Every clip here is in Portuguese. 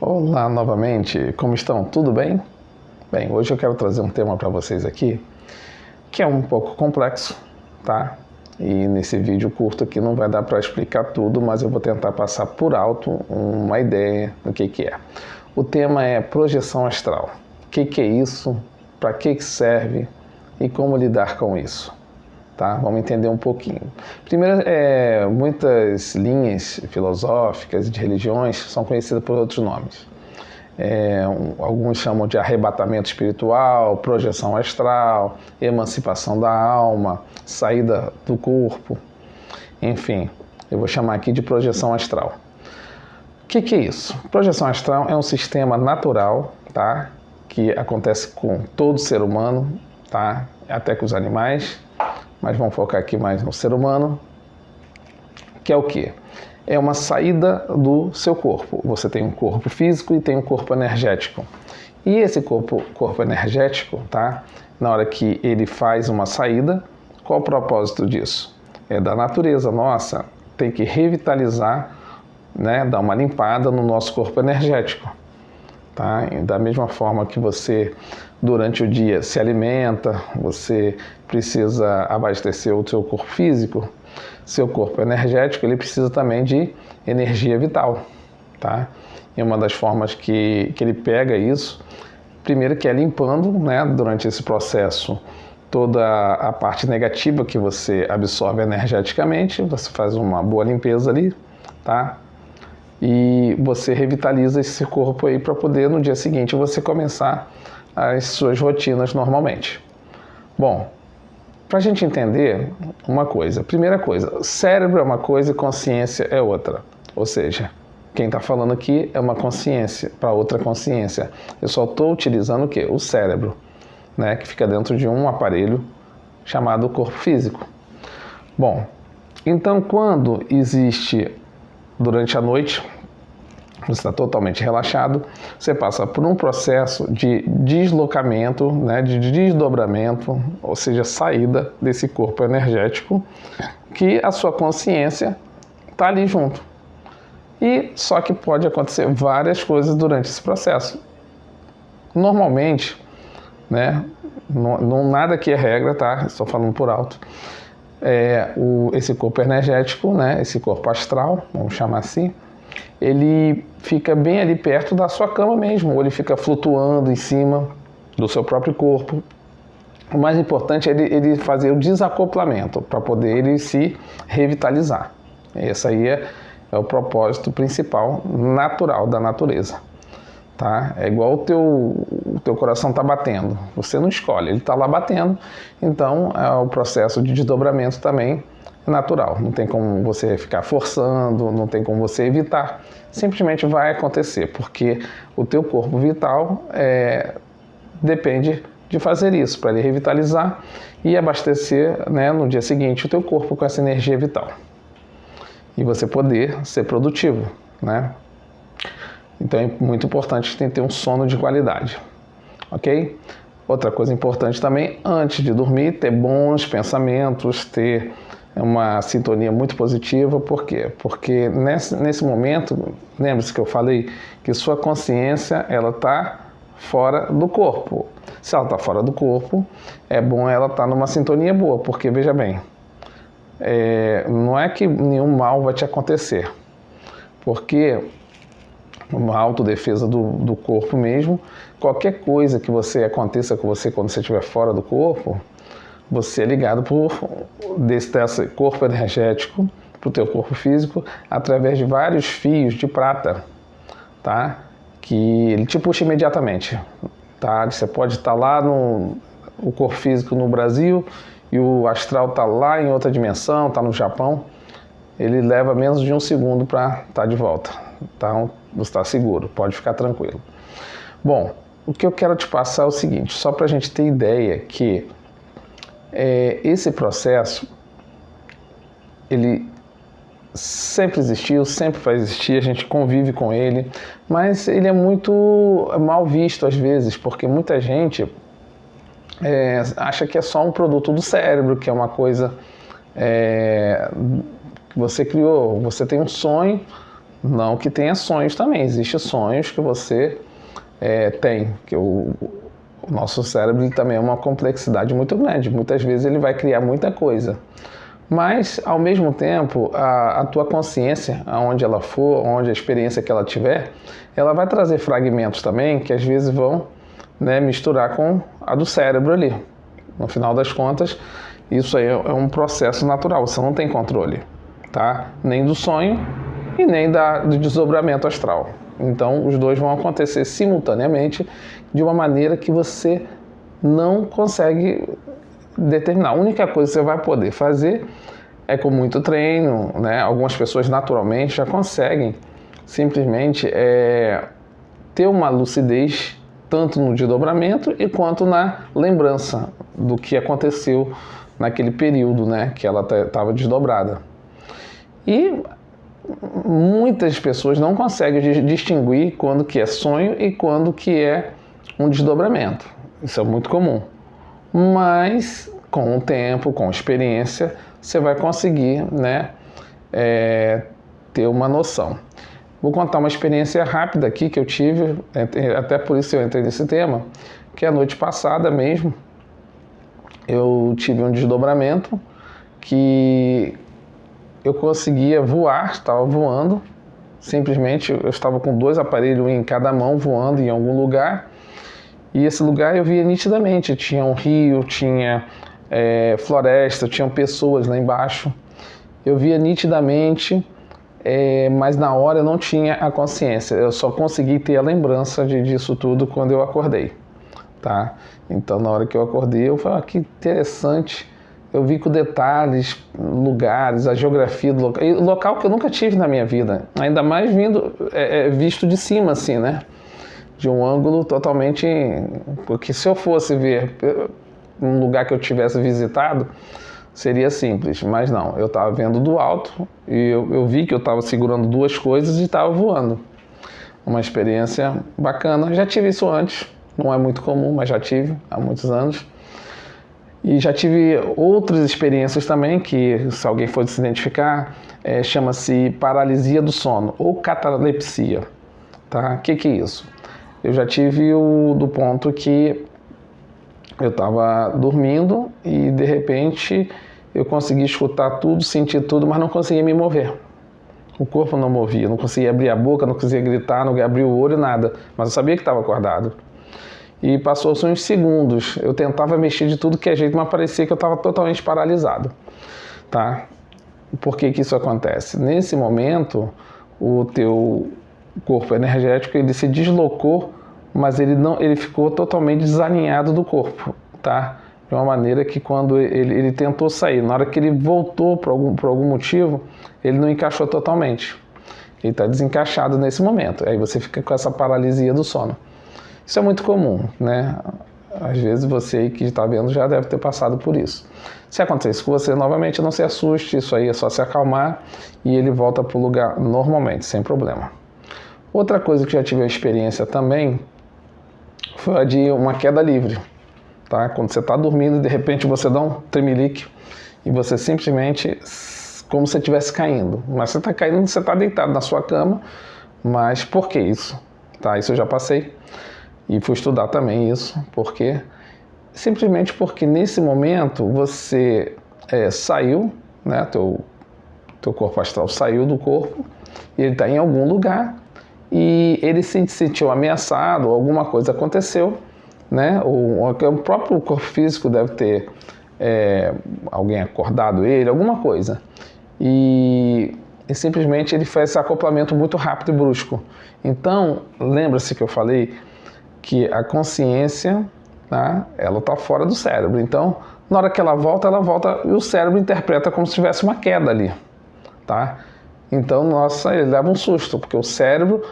Olá novamente, como estão? Tudo bem? Bem, hoje eu quero trazer um tema para vocês aqui que é um pouco complexo, tá? E nesse vídeo curto aqui não vai dar para explicar tudo, mas eu vou tentar passar por alto uma ideia do que é. O tema é projeção astral. O que é isso? Para que serve? E como lidar com isso? Tá? Vamos entender um pouquinho. Primeiro, muitas linhas filosóficas de religiões são conhecidas por outros nomes. Alguns chamam de arrebatamento espiritual, projeção astral, emancipação da alma, saída do corpo. Enfim, eu vou chamar aqui de projeção astral. O que é isso? Projeção astral é um sistema natural, tá? Que acontece com todo ser humano, tá? Até com os animais, mas vamos focar aqui mais no ser humano, que é o quê? É uma saída do seu corpo. Você tem um corpo físico e tem um corpo energético. E esse corpo energético, tá? Na hora que ele faz uma saída, qual o propósito disso? É da natureza nossa, tem que revitalizar, né? Dar uma limpada no nosso corpo energético. Tá? Da mesma forma que você, durante o dia, se alimenta, você precisa abastecer o seu corpo físico, seu corpo energético, ele precisa também de energia vital. Tá? E uma das formas que ele pega isso, primeiro que é limpando, né, durante esse processo, toda a parte negativa que você absorve energeticamente, você faz uma boa limpeza ali, tá? E você revitaliza esse corpo aí para poder no dia seguinte você começar as suas rotinas normalmente. Bom, para a gente entender uma coisa, primeira coisa, cérebro é uma coisa e consciência é outra. Ou seja, quem está falando aqui é uma consciência para outra consciência. Eu só estou utilizando o quê? O cérebro, né, que fica dentro de um aparelho chamado corpo físico. Bom, então quando existe durante a noite, você está totalmente relaxado, você passa por um processo de deslocamento, né, de desdobramento, ou seja, saída desse corpo energético, que a sua consciência está ali junto. E só que pode acontecer várias coisas durante esse processo. Normalmente, né, não nada aqui é regra, tá? Estou falando por alto. Esse corpo energético, né, esse corpo astral, vamos chamar assim, ele fica bem ali perto da sua cama mesmo, ou ele fica flutuando em cima do seu próprio corpo. O mais importante é ele fazer o desacoplamento para poder ele se revitalizar. Esse aí é o propósito principal natural da natureza. Tá? É igual o teu coração está batendo, você não escolhe, ele está lá batendo, então o processo de desdobramento também é natural, não tem como você ficar forçando, não tem como você evitar, simplesmente vai acontecer, porque o teu corpo vital depende de fazer isso, para ele revitalizar e abastecer, né, no dia seguinte o teu corpo com essa energia vital, e você poder ser produtivo, né? Então é muito importante ter um sono de qualidade, ok? Outra coisa importante também, antes de dormir, ter bons pensamentos, ter uma sintonia muito positiva. Por quê? Porque nesse momento, lembre-se que eu falei que sua consciência ela está fora do corpo. Se ela está fora do corpo, é bom ela estar numa sintonia boa, porque veja bem, não é que nenhum mal vai te acontecer, porque uma autodefesa do corpo mesmo, qualquer coisa que aconteça com você quando você estiver fora do corpo, você é ligado desse corpo energético para o teu corpo físico através de vários fios de prata, tá? Que ele te puxa imediatamente, tá? Você pode estar lá o corpo físico no Brasil e o astral está lá em outra dimensão, está no Japão, ele leva menos de um segundo para estar de volta. Então, você está seguro, pode ficar tranquilo. Bom, o que eu quero te passar é o seguinte, só para a gente ter ideia que esse processo, ele sempre existiu, sempre vai existir, a gente convive com ele, mas ele é muito mal visto às vezes, porque muita gente acha que é só um produto do cérebro, que é uma coisa que você criou, você tem um sonho, Não que tenha sonhos também, existem sonhos que você tem, que o nosso cérebro também é uma complexidade muito grande, muitas vezes ele vai criar muita coisa. Mas, ao mesmo tempo, a tua consciência, aonde ela for, onde a experiência que ela tiver, ela vai trazer fragmentos também que às vezes vão, né, misturar com a do cérebro ali. No final das contas, isso aí é um processo natural, você não tem controle, tá? Nem do sonho e nem do desdobramento astral. Então, os dois vão acontecer simultaneamente de uma maneira que você não consegue determinar. A única coisa que você vai poder fazer é com muito treino, né? Algumas pessoas naturalmente já conseguem simplesmente ter uma lucidez tanto no desdobramento e quanto na lembrança do que aconteceu naquele período, né? Que ela estava desdobrada. E muitas pessoas não conseguem distinguir quando que é sonho e quando que é um desdobramento. Isso é muito comum. Mas com o tempo, com a experiência, você vai conseguir, né, ter uma noção. Vou contar uma experiência rápida aqui que eu tive, até por isso eu entrei nesse tema, que a noite passada mesmo eu tive um desdobramento que eu conseguia voar, estava voando, simplesmente eu estava com 2 aparelhos em cada mão voando em algum lugar. E esse lugar eu via nitidamente, tinha um rio, tinha floresta, tinham pessoas lá embaixo. Eu via nitidamente, mas na hora eu não tinha a consciência. Eu só consegui ter a lembrança disso tudo quando eu acordei, tá? Então na hora que eu acordei eu falei, que interessante. Eu vi com detalhes, lugares, a geografia do local. Local que eu nunca tive na minha vida, ainda mais visto de cima assim, né? De um ângulo totalmente... Porque se eu fosse ver um lugar que eu tivesse visitado, seria simples, mas não. Eu estava vendo do alto e eu vi que eu estava segurando 2 coisas e estava voando. Uma experiência bacana. Já tive isso antes, não é muito comum, mas já tive há muitos anos. E já tive outras experiências também, que se alguém for se identificar, chama-se paralisia do sono ou catalepsia. Tá? O que é isso? Eu já tive do ponto que eu estava dormindo e de repente eu consegui escutar tudo, sentir tudo, mas não conseguia me mover. O corpo não movia, não conseguia abrir a boca, não conseguia gritar, não abrir o olho, nada. Mas eu sabia que estava acordado. E passou-se uns segundos, eu tentava mexer de tudo que é jeito, mas parecia que eu estava totalmente paralisado. Tá? Por que isso acontece? Nesse momento, o teu corpo energético ele se deslocou, mas ele ficou totalmente desalinhado do corpo, tá? De uma maneira que quando ele tentou sair, na hora que ele voltou por algum motivo, ele não encaixou totalmente. Ele está desencaixado nesse momento. Aí você fica com essa paralisia do sono. Isso é muito comum, né? Às vezes você aí que está vendo já deve ter passado por isso. Se acontecer isso com você, novamente não se assuste, isso aí é só se acalmar e ele volta para o lugar normalmente, sem problema. Outra coisa que já tive a experiência também foi a de uma queda livre, tá? Quando você está dormindo e de repente você dá um tremelique e você simplesmente, como se estivesse caindo. Mas você está caindo, você está deitado na sua cama, mas por que isso? Tá? Isso eu já passei. E fui estudar também isso, porque simplesmente porque nesse momento você saiu, né, teu corpo astral saiu do corpo, e ele está em algum lugar, e ele se sentiu ameaçado, alguma coisa aconteceu, né, o próprio corpo físico deve ter alguém acordado ele, alguma coisa, e simplesmente ele fez esse acoplamento muito rápido e brusco. Então, lembra-se que eu falei que a consciência, tá, ela está fora do cérebro. Então, na hora que ela volta e o cérebro interpreta como se tivesse uma queda ali, tá? Então, nossa, ele leva um susto, porque o cérebro,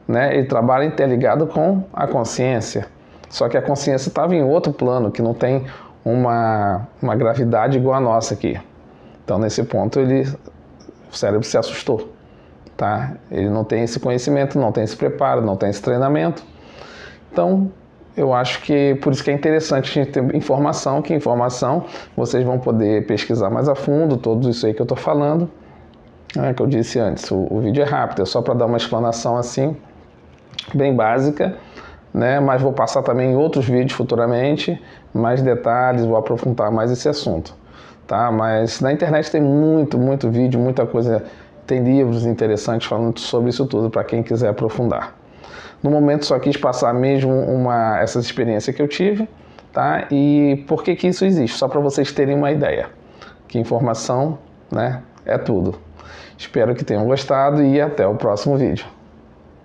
né, ele trabalha interligado com a consciência. Só que a consciência estava em outro plano, que não tem uma gravidade igual a nossa aqui. Então, nesse ponto, o cérebro se assustou, tá? Ele não tem esse conhecimento, não tem esse preparo, não tem esse treinamento. Então, eu acho que por isso que é interessante a gente ter informação, que informação vocês vão poder pesquisar mais a fundo, tudo isso aí que eu estou falando, Que eu disse antes, o vídeo é rápido, é só para dar uma explanação assim, bem básica, né? Mas vou passar também em outros vídeos futuramente, mais detalhes, vou aprofundar mais esse assunto, tá? Mas na internet tem muito vídeo, muita coisa, tem livros interessantes falando sobre isso tudo, para quem quiser aprofundar. No momento só quis passar mesmo essa experiência que eu tive, tá? E por que isso existe? Só para vocês terem uma ideia, que informação, né, é tudo. Espero que tenham gostado e até o próximo vídeo.